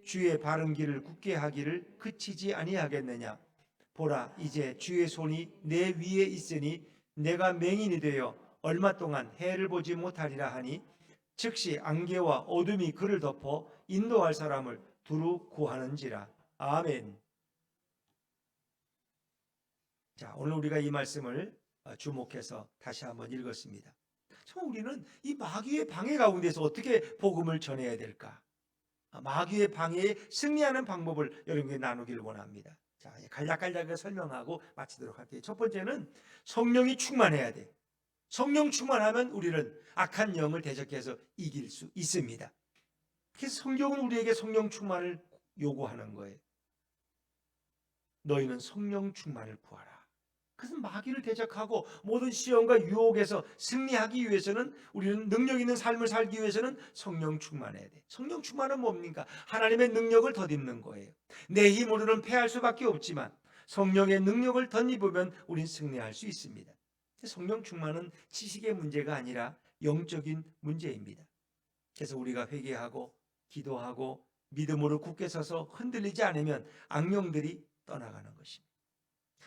주의 바른 길을 굳게 하기를 그치지 아니하겠느냐. 보라, 이제 주의 손이 내 위에 있으니 내가 맹인이 되어 얼마 동안 해를 보지 못하리라 하니 즉시 안개와 어둠이 그를 덮어 인도할 사람을 두루 구하는지라. 아멘. 자, 오늘 우리가 이 말씀을 주목해서 다시 한번 읽었습니다. 참 우리는 이 마귀의 방해 가운데서 어떻게 복음을 전해야 될까? 마귀의 방해에 승리하는 방법을 여러분께 나누길 원합니다. 자, 간략간략하게 설명하고 마치도록 할게요. 첫 번째는 성령이 충만해야 돼. 성령 충만하면 우리는 악한 영을 대적해서 이길 수 있습니다. 그래서 성경은 우리에게 성령 충만을 요구하는 거예요. 너희는 성령 충만을 구하라. 그것은 마귀를 대적하고 모든 시험과 유혹에서 승리하기 위해서는 우리는 능력 있는 삶을 살기 위해서는 성령 충만해야 돼. 성령 충만은 뭡니까? 하나님의 능력을 덧입는 거예요. 내 힘으로는 패할 수밖에 없지만 성령의 능력을 덧입으면 우린 승리할 수 있습니다. 성령 충만은 지식의 문제가 아니라 영적인 문제입니다. 그래서 우리가 회개하고 기도하고 믿음으로 굳게 서서 흔들리지 않으면 악령들이 떠나가는 것입니다.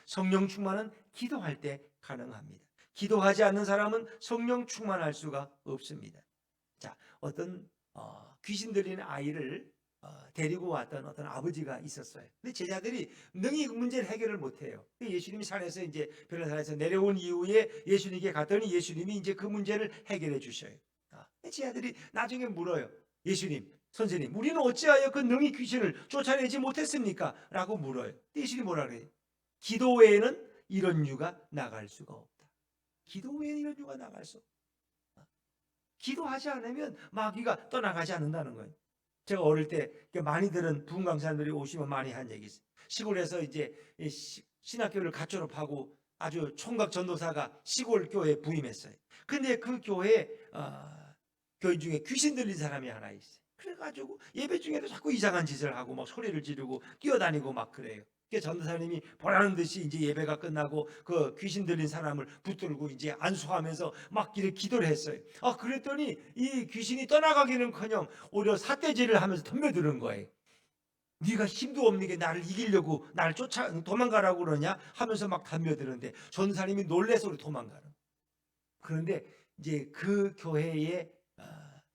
성령 충만은 기도할 때 가능합니다. 기도하지 않는 사람은 성령 충만할 수가 없습니다. 자, 어떤 귀신 들리는 아이를 데리고 왔던 어떤 아버지가 있었어요. 근데 제자들이 능히 그 문제를 해결을 못해요. 예수님이 산에서 이제 변호사에서 내려온 이후에 예수님께 갔더니 예수님이 이제 그 문제를 해결해 주셔요. 제자들이 나중에 물어요. 예수님, 선생님, 우리는 어찌하여 그 능히 귀신을 쫓아내지 못했습니까? 라고 물어요. 예수님이 뭐라 그래요? 기도 외에는 이런 유가 나갈 수가 없다. 기도 외에는 이런 유가 나갈 수 없다. 기도하지 않으면 마귀가 떠나가지 않는다는 거예요. 제가 어릴 때 많이 들은 부흥 강사님들이 오시면 많이 한 얘기 있어요. 시골에서 이제 신학교를 갓 졸업하고 아주 총각 전도사가 시골 교회에 부임했어요. 근데 그 교회 중에 귀신 들린 사람이 하나 있어요. 그래가지고 예배 중에도 자꾸 이상한 짓을 하고 막 소리를 지르고 뛰어다니고 막 그래요. 전도사님이 보라는 듯이 이제 예배가 끝나고 그 귀신 들린 사람을 붙들고 이제 안수하면서 막 이렇게 기도를 했어요. 그랬더니 이 귀신이 떠나가기는커녕 오히려 삿대질을 하면서 덤벼드는 거예요. 네가 힘도 없는 게 나를 이기려고 나를 도망가라고 그러냐 하면서 막 덤벼드는데 전도사님이 놀래서 도망가는. 그런데 이제 그 교회에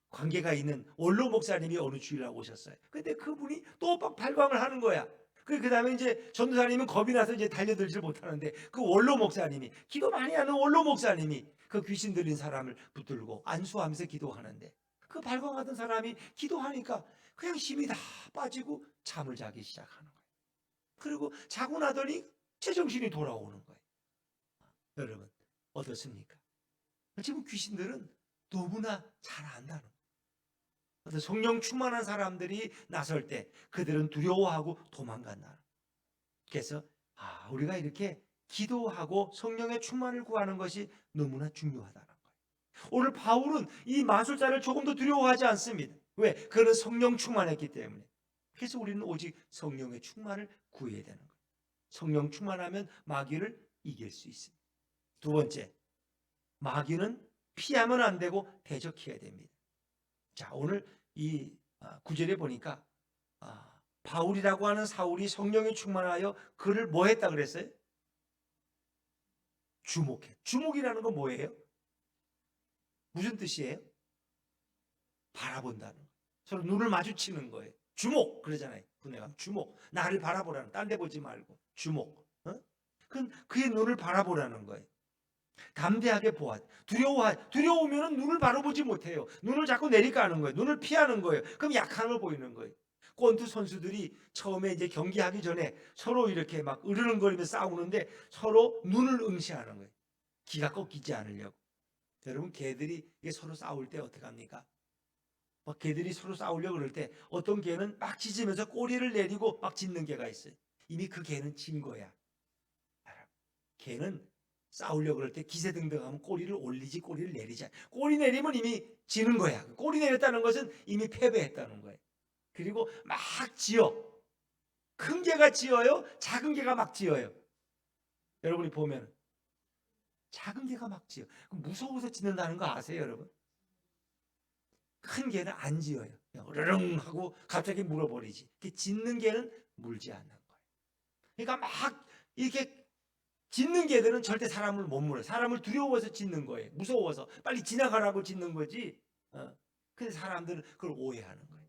관계가 있는 원로 목사님이 어느 주일날 오셨어요. 근데 그분이 또 막 발광을 하는 거야. 그 다음에 이제 전도사님은 겁이 나서 이제 달려들질 못하는데 그 원로 목사님이, 기도 많이 하는 원로 목사님이 그 귀신 들린 사람을 붙들고 안수하면서 기도하는데, 그 발광하던 사람이 기도하니까 그냥 힘이 다 빠지고 잠을 자기 시작하는 거예요. 그리고 자고 나더니 제정신이 돌아오는 거예요. 여러분 어떻습니까? 지금 귀신들은 너무나 잘 안다는 거예요. 성령 충만한 사람들이 나설 때 그들은 두려워하고 도망간다. 그래서 우리가 이렇게 기도하고 성령의 충만을 구하는 것이 너무나 중요하다는 거예요. 오늘 바울은 이 마술사를 조금도 두려워하지 않습니다. 왜? 그는 성령 충만했기 때문에. 그래서 우리는 오직 성령의 충만을 구해야 되는 거예요. 성령 충만하면 마귀를 이길 수 있습니다. 두 번째, 마귀는 피하면 안 되고 대적해야 됩니다. 자, 오늘 이 구절에 보니까 바울이라고 하는 사울이 성령에 충만하여 그를 뭐 했다 그랬어요? 주목해. 주목이라는 건 뭐예요? 무슨 뜻이에요? 바라본다는 거예요. 서로 눈을 마주치는 거예요. 주목 그러잖아요. 군애가 주목. 나를 바라보라는, 딴 데 보지 말고 주목. 그의 눈을 바라보라는 거예요. 담대하게 보아. 두려우면 눈을 바라보지 못해요. 눈을 자꾸 내리까는 거예요. 눈을 피하는 거예요. 그럼 약함을 보이는 거예요. 권투 선수들이 처음에 이제 경기하기 전에 서로 이렇게 막 으르렁거리면서 싸우는데 서로 눈을 응시하는 거예요. 기가 꺾이지 않으려고. 여러분, 개들이 서로 싸울 때 어떻게 합니까? 막 개들이 서로 싸우려고 그럴 때 어떤 개는 막 짖으면서 꼬리를 내리고 막 짖는 개가 있어요. 이미 그 개는 진 거야. 개는 싸우려고 그럴 때 기세등등하면 꼬리를 올리지 꼬리를 내리지. 꼬리 내리면 이미 지는 거야. 꼬리 내렸다는 것은 이미 패배했다는 거예요. 그리고 막 지어. 큰 개가 지어요? 작은 개가 막 지어요? 여러분이 보면 작은 개가 막 지어. 무서워서 짖는다는 거 아세요, 여러분? 큰 개는 안 지어요. 그냥 으르릉 하고 갑자기 물어버리지. 짖는 개는 물지 않는 거예요. 그러니까 막 이렇게 짖는 개들은 절대 사람을 못 물어요. 사람을 두려워서 짖는 거예요. 무서워서 빨리 지나가라고 짖는 거지. 근데 사람들은 그걸 오해하는 거예요.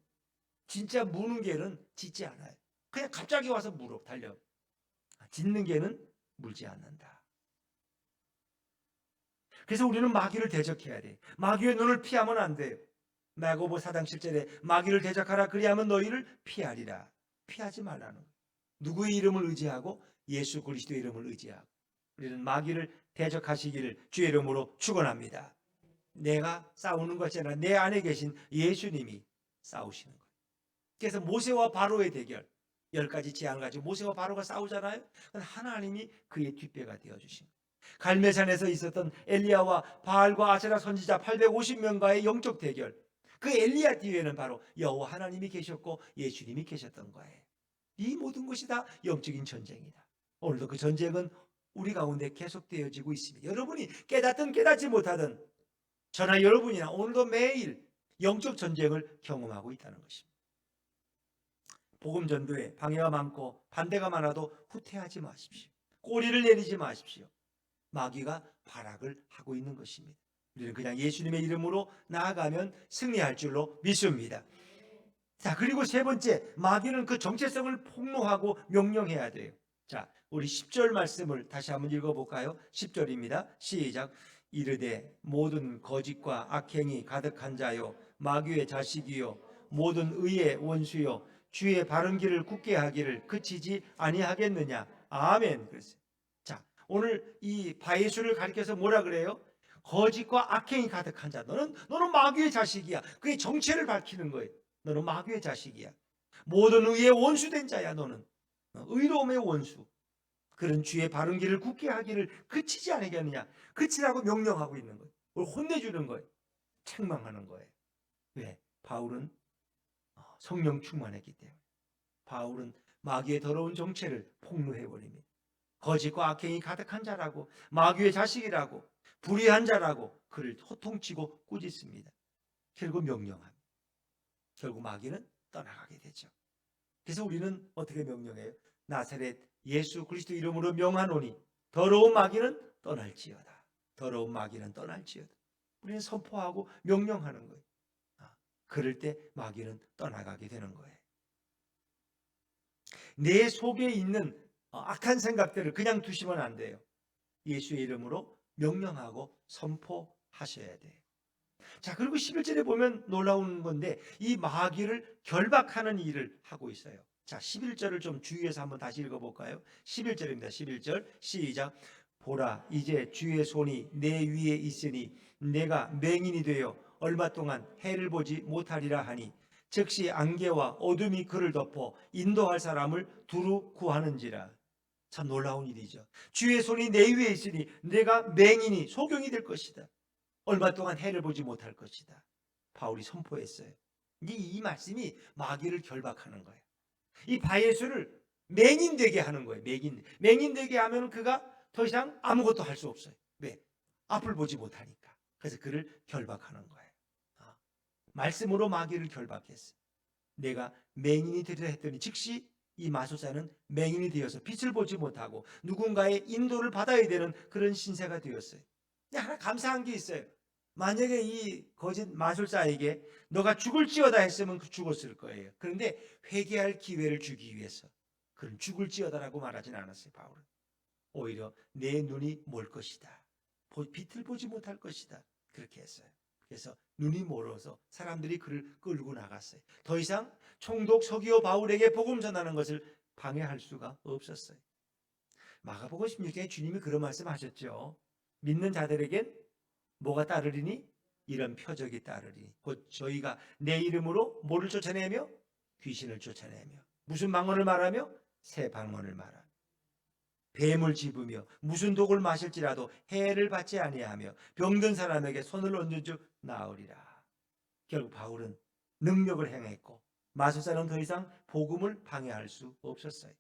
진짜 무는 개는 짖지 않아요. 그냥 갑자기 와서 물어 달려. 짖는 개는 물지 않는다. 그래서 우리는 마귀를 대적해야 돼. 마귀의 눈을 피하면 안 돼요. 야고보 4장 7절에 마귀를 대적하라 그리하면 너희를 피하리라. 피하지 말라는 거예요. 누구의 이름을 의지하고? 예수 그리스도의 이름을 의지하고. 우리는 마귀를 대적하시기를 주의 이름으로 축원합니다. 내가 싸우는 것이 아니라 내 안에 계신 예수님이 싸우시는 거예요. 그래서 모세와 바로의 대결, 10가지 재앙을 가지고 모세와 바로가 싸우잖아요. 하나님이 그의 뒷배가 되어주신 거예요. 갈멜산에서 있었던 엘리야와 바알과 아세라 선지자 850명과의 영적 대결, 그 엘리야 뒤에는 바로 여호와 하나님이 계셨고 예수님이 계셨던 거예요. 이 모든 것이 다 영적인 전쟁이다. 오늘도 그 전쟁은 우리 가운데 계속되어지고 있습니다. 여러분이 깨닫든 깨닫지 못하든 저나 여러분이나 오늘도 매일 영적 전쟁을 경험하고 있다는 것입니다. 복음 전도에 방해가 많고 반대가 많아도 후퇴하지 마십시오. 꼬리를 내리지 마십시오. 마귀가 발악을 하고 있는 것입니다. 우리는 그냥 예수님의 이름으로 나아가면 승리할 줄로 믿습니다. 자, 그리고 세 번째, 마귀는 그 정체성을 폭로하고 명령해야 돼요. 자, 우리 10절 말씀을 다시 한번 읽어볼까요? 10절입니다. 시작. 이르되 모든 거짓과 악행이 가득한 자요 마귀의 자식이요 모든 의의 원수여 주의 바른 길을 굳게 하기를 그치지 아니하겠느냐. 아멘. 그랬어요. 자, 오늘 이 바예수를 가리켜서 뭐라 그래요? 거짓과 악행이 가득한 자. 너는 마귀의 자식이야. 그의 정체를 밝히는 거예요. 너는 마귀의 자식이야. 모든 의의 원수된 자야. 너는 의로움의 원수. 그런 주의 바른 길을 굳게 하기를 그치지 않겠느냐. 그치라고 명령하고 있는 거예요. 그걸 혼내주는 거예요. 책망하는 거예요. 왜? 바울은 성령 충만했기 때문에. 바울은 마귀의 더러운 정체를 폭로해버립니다. 거짓과 악행이 가득한 자라고, 마귀의 자식이라고, 불의한 자라고 그를 호통치고 꾸짖습니다. 결국 명령합니다. 결국 마귀는 떠나가게 되죠. 그래서 우리는 어떻게 명령해요? 나사렛 예수 그리스도 이름으로 명하노니 더러운 마귀는 떠날지어다. 더러운 마귀는 떠날지어다. 우리는 선포하고 명령하는 거예요. 그럴 때 마귀는 떠나가게 되는 거예요. 내 속에 있는 악한 생각들을 그냥 두시면 안 돼요. 예수의 이름으로 명령하고 선포하셔야 돼요. 자, 그리고 11절에 보면 놀라운 건데 이 마귀를 결박하는 일을 하고 있어요. 자, 11절을 좀 주의해서 한번 다시 읽어볼까요? 11절입니다. 11절 시작. 보라, 이제 주의 손이 내 위에 있으니 내가 맹인이 되어 얼마 동안 해를 보지 못하리라 하니 즉시 안개와 어둠이 그를 덮어 인도할 사람을 두루 구하는지라. 참 놀라운 일이죠. 주의 손이 내 위에 있으니 내가 맹인이 소경이 될 것이다. 얼마 동안 해를 보지 못할 것이다. 바울이 선포했어요. 이 말씀이 마귀를 결박하는 거예요. 이 바예수를 맹인되게 하는 거예요. 맹인되게 하면 그가 더 이상 아무것도 할 수 없어요. 왜? 앞을 보지 못하니까. 그래서 그를 결박하는 거예요. 말씀으로 마귀를 결박했어요. 내가 맹인이 되리라 했더니 즉시 이 마술사는 맹인이 되어서 빛을 보지 못하고 누군가의 인도를 받아야 되는 그런 신세가 되었어요. 하나 감사한 게 있어요. 만약에 이 거짓 마술사에게 너가 죽을지어다 했으면 죽었을 거예요. 그런데 회개할 기회를 주기 위해서 그는 죽을지어다라고 말하진 않았어요. 바울은 오히려 내 눈이 멀 것이다. 빛을 보지 못할 것이다. 그렇게 했어요. 그래서 눈이 멀어서 사람들이 그를 끌고 나갔어요. 더 이상 총독 서기오 바울에게 복음 전하는 것을 방해할 수가 없었어요. 마가복음 16장에 주님이 그런 말씀하셨죠. 믿는 자들에겐 뭐가 따르리니? 이런 표적이 따르리니 곧 저희가 내 이름으로 뭐를 쫓아내며? 귀신을 쫓아내며 무슨 방언을 말하며? 새 방언을 말하며 뱀을 집으며 무슨 독을 마실지라도 해를 받지 아니하며 병든 사람에게 손을 얹은 즉 나으리라. 결국 바울은 능력을 행했고 마술사는 더 이상 복음을 방해할 수 없었어요.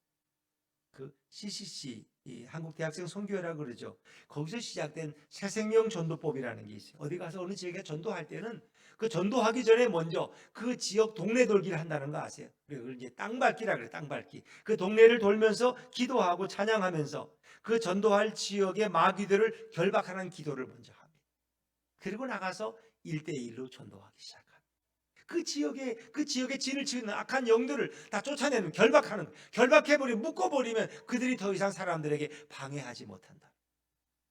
그 CCC 한국 대학생 선교회라고 그러죠. 거기서 시작된 새생명 전도법이라는 게 있어요. 어디 가서 어느 지역에 전도할 때는 그 전도하기 전에 먼저 그 지역 동네 돌기를 한다는 거 아세요? 그걸 이제 땅밟기라 그래요. 땅밟기. 그 동네를 돌면서 기도하고 찬양하면서 그 전도할 지역의 마귀들을 결박하는 기도를 먼저 합니다. 그리고 나가서 1대1로 전도하기 시작합니다. 그 지역에 진을 치는 악한 영들을 다 쫓아내는, 결박하는, 결박해버리면, 묶어버리면 그들이 더 이상 사람들에게 방해하지 못한다.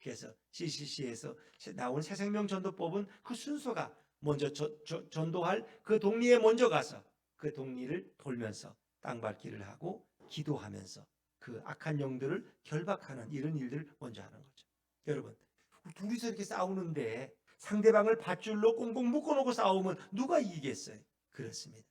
그래서 CCC에서 나온 새생명 전도법은 그 순서가 먼저 전도할 그 동리에 먼저 가서 그 동리를 돌면서 땅밟기를 하고 기도하면서 그 악한 영들을 결박하는 이런 일들을 먼저 하는 거죠. 여러분, 둘이서 이렇게 싸우는데 상대방을 밧줄로 꽁꽁 묶어놓고 싸우면 누가 이기겠어요? 그렇습니다.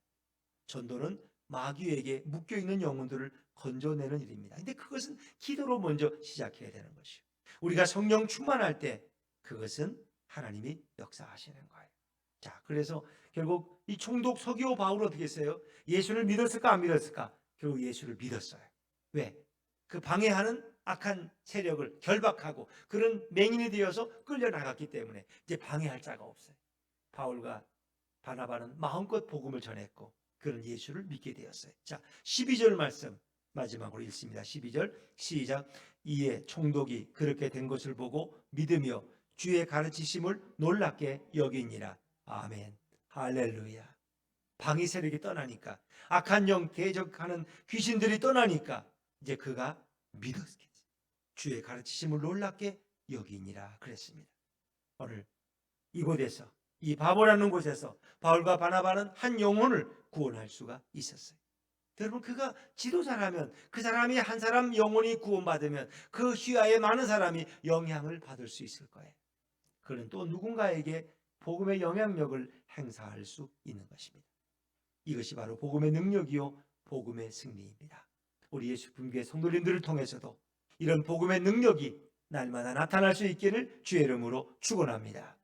전도는 마귀에게 묶여있는 영혼들을 건져내는 일입니다. 근데 그것은 기도로 먼저 시작해야 되는 것이요. 우리가 성령 충만할 때 그것은 하나님이 역사하시는 거예요. 자, 그래서 결국 이 총독 서기오 바울은 어떻게 했어요? 예수를 믿었을까 안 믿었을까? 결국 예수를 믿었어요. 왜? 그 방해하는 악한 세력을 결박하고 그런 맹인이 되어서 끌려나갔기 때문에 이제 방해할 자가 없어요. 바울과 바나바는 마음껏 복음을 전했고 그런 예수를 믿게 되었어요. 자, 12절 말씀 마지막으로 읽습니다. 12절 시작. 이에 총독이 그렇게 된 것을 보고 믿으며 주의 가르치심을 놀랍게 여기니라. 아멘. 할렐루야. 방위 세력이 떠나니까 악한 영 대적하는 귀신들이 떠나니까 이제 그가 믿었겠지. 주의 가르치심을 놀랍게 여기니라 그랬습니다. 오늘 이곳에서 이 바모라는 곳에서 바울과 바나바는 한 영혼을 구원할 수가 있었어요. 여러분, 그가 지도자라면 그 사람이 한 사람 영혼이 구원받으면 그 휘하에 많은 사람이 영향을 받을 수 있을 거예요. 그는 또 누군가에게 복음의 영향력을 행사할 수 있는 것입니다. 이것이 바로 복음의 능력이요 복음의 승리입니다. 우리 예수품교회 성도님들을 통해서도 이런 복음의 능력이 날마다 나타날 수 있기를 주의 이름으로 축원합니다.